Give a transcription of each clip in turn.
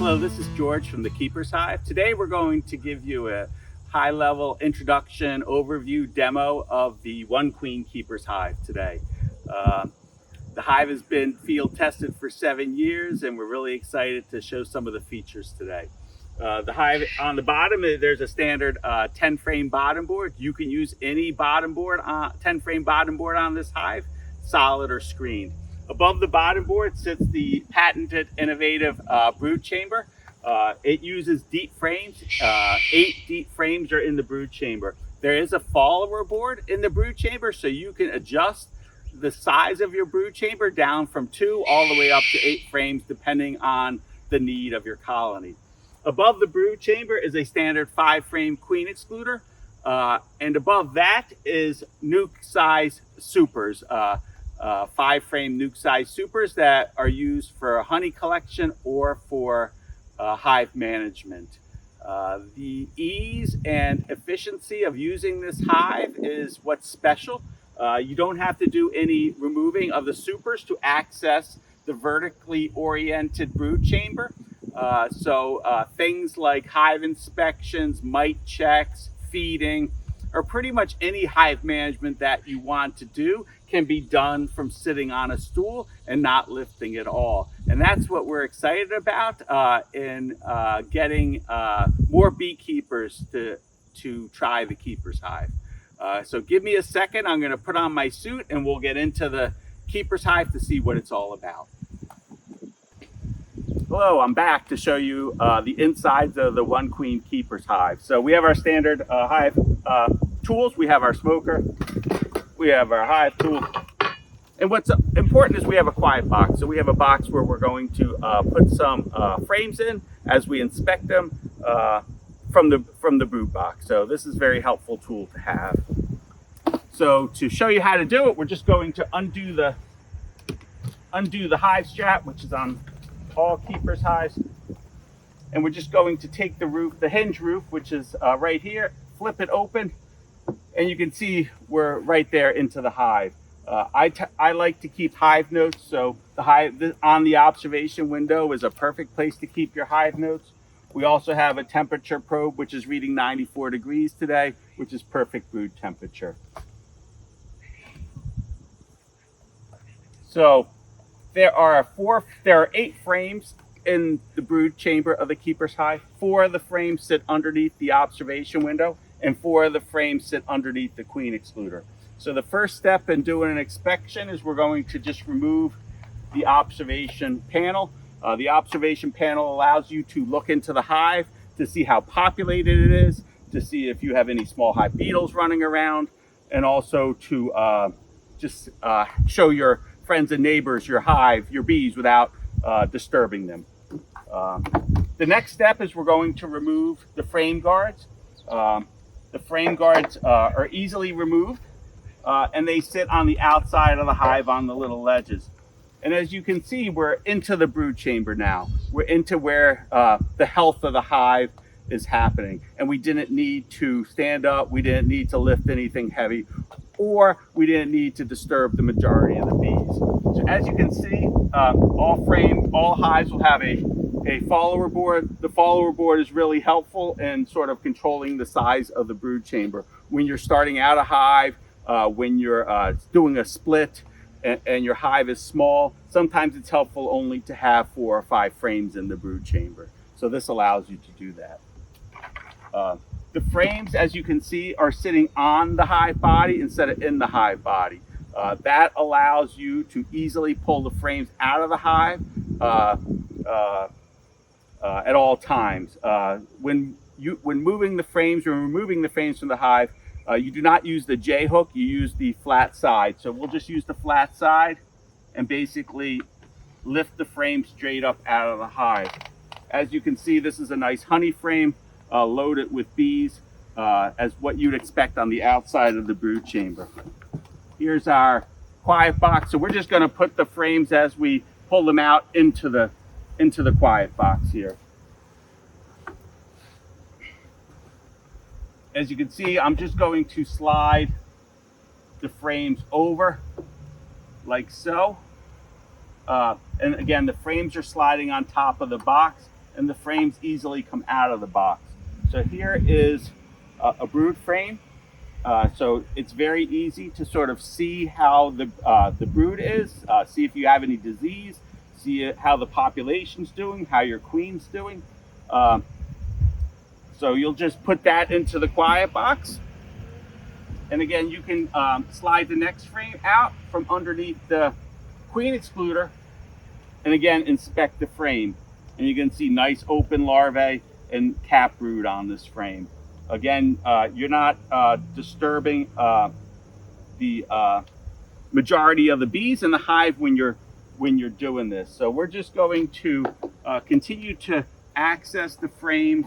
Hello, this is George from the Keeper's Hive. Today we're going to give you a high-level introduction overview demo of the One Queen Keeper's Hive today. The hive has been field tested for 7 years and we're really excited to show some of the features today. The hive on the bottom, there's a standard 10 frame bottom board. You can use any bottom board, 10 frame bottom board on this hive, solid or screened. Above the bottom board sits the patented innovative brood chamber. It uses deep frames. 8 deep frames are in the brood chamber. There is a follower board in the brood chamber, so you can adjust the size of your brood chamber down from 2 all the way up to 8 frames depending on the need of your colony. Above the brood chamber is a standard 5 frame queen excluder, and above that is nuke size supers, 5 frame nuke size supers that are used for honey collection or for hive management. The ease and efficiency of using this hive is what's special. You don't have to do any removing of the supers to access the vertically oriented brood chamber. So things like hive inspections, mite checks, feeding, or pretty much any hive management that you want to do can be done from sitting on a stool and not lifting at all. And that's what we're excited about in getting more beekeepers to try the Keeper's Hive. So give me a second, I'm gonna put on my suit and we'll get into the Keeper's Hive to see what it's all about. Hello, I'm back to show you the insides of the One Queen Keeper's Hive. So we have our standard hive tools. We have our smoker, we have our hive tool, and what's important is we have a quiet box. So we have a box where we're going to put some frames in as we inspect them from the brood box. So this is a very helpful tool to have. So to show you how to do it, we're just going to undo the hive strap, which is on all keepers' hives, and we're just going to take the roof, the hinge roof, which is right here, flip it open, and you can see we're right there into the hive. I like to keep hive notes, so the hive on the observation window is a perfect place to keep your hive notes. We also have a temperature probe, which is reading 94 degrees today, which is perfect brood temperature. So there are 8 frames in the brood chamber of the Keeper's Hive. 4 of the frames sit underneath the observation window, and 4 of the frames sit underneath the queen excluder. So the first step in doing an inspection is we're going to just remove the observation panel. The observation panel allows you to look into the hive to see how populated it is, to see if you have any small hive beetles running around, and also to just show your friends and neighbors your hive, your bees, without disturbing them. The next step is we're going to remove the frame guards. The frame guards are easily removed, and they sit on the outside of the hive on the little ledges. And as you can see, we're into the brood chamber now. We're into where the health of the hive is happening. And we didn't need to stand up, we didn't need to lift anything heavy, or we didn't need to disturb the majority of the bees. So as you can see, all hives will have a follower board. The follower board is really helpful in sort of controlling the size of the brood chamber. When you're starting out a hive, when you're doing a split, and your hive is small, sometimes it's helpful only to have 4 or 5 frames in the brood chamber. So this allows you to do that. The frames, as you can see, are sitting on the hive body instead of in the hive body. That allows you to easily pull the frames out of the hive at all times. When moving the frames or removing the frames from the hive, you do not use the J hook, you use the flat side. So we'll just use the flat side and basically lift the frame straight up out of the hive. As you can see, this is a nice honey frame loaded with bees, as what you'd expect on the outside of the brood chamber. Here's our quiet box. So we're just gonna put the frames as we pull them out into the quiet box here. As you can see, I'm just going to slide the frames over like so. And again, the frames are sliding on top of the box, and the frames easily come out of the box. So here is a brood frame. So it's very easy to sort of see how the brood is, see if you have any disease, see how the population's doing, how your queen's doing. So you'll just put that into the quiet box. And again, you can slide the next frame out from underneath the queen excluder, and again, inspect the frame. And you can see nice open larvae and cap brood on this frame. Again, you're not disturbing the majority of the bees in the hive when you're doing this. So we're just going to continue to access the frames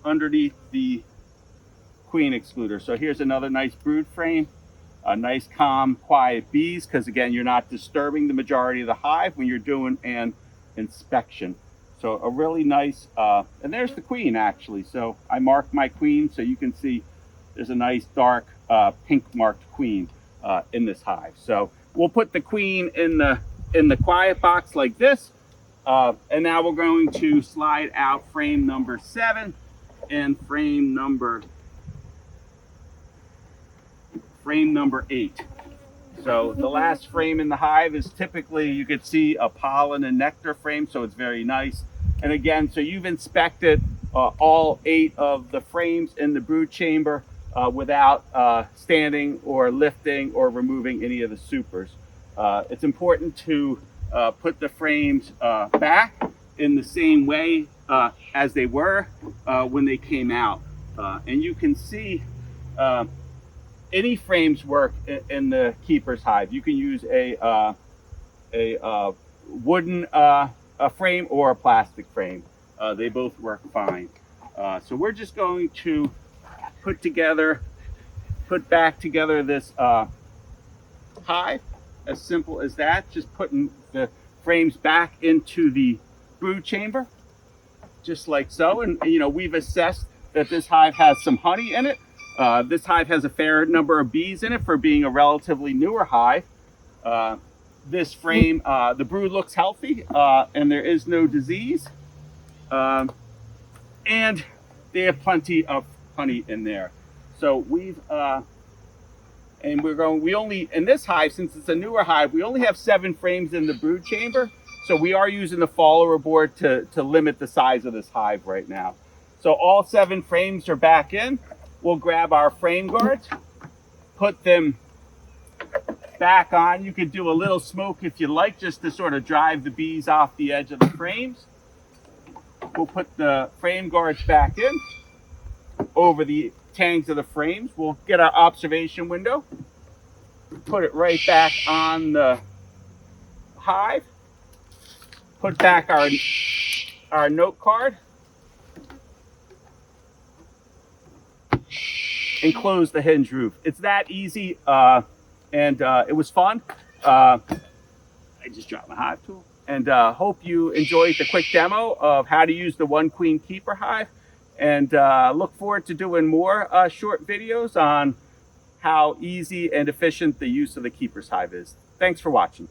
underneath the queen excluder. So here's another nice brood frame, nice calm quiet bees, because again, you're not disturbing the majority of the hive when you're doing an inspection. So a really nice, and there's the queen actually. So I marked my queen, so you can see there's a nice dark pink marked queen in this hive. So we'll put the queen in the quiet box like this, and now we're going to slide out frame number 7 and frame number 8. So the last frame in the hive is typically, you could see, a pollen and nectar frame, so it's very nice. And again, so you've inspected all 8 of the frames in the brood chamber without standing or lifting or removing any of the supers. It's important to put the frames back in the same way as they were when they came out. And you can see any frames work in the keeper's hive. You can use a wooden frame or a plastic frame. They both work fine. So we're just going to put back together this hive, as simple as that. Just putting the frames back into the brood chamber, just like so. And you know, we've assessed that this hive has some honey in it. This hive has a fair number of bees in it for being a relatively newer hive. This frame, the brood looks healthy, and there is no disease. And they have plenty of honey in there. So we only, in this hive, since it's a newer hive, we only have 7 frames in the brood chamber. So we are using the follower board to limit the size of this hive right now. So all 7 frames are back in. We'll grab our frame guards, put them back on. You could do a little smoke if you like, just to sort of drive the bees off the edge of the frames. We'll put the frame guards back in over the tangs of the frames. We'll get our observation window, put it right back on the hive, put back our note card, and close the hinge roof. It's that easy, and it was fun. I just dropped my hive tool. And hope you enjoyed the quick demo of how to use the One Queen Keeper hive. And look forward to doing more short videos on how easy and efficient the use of the Keeper's hive is. Thanks for watching.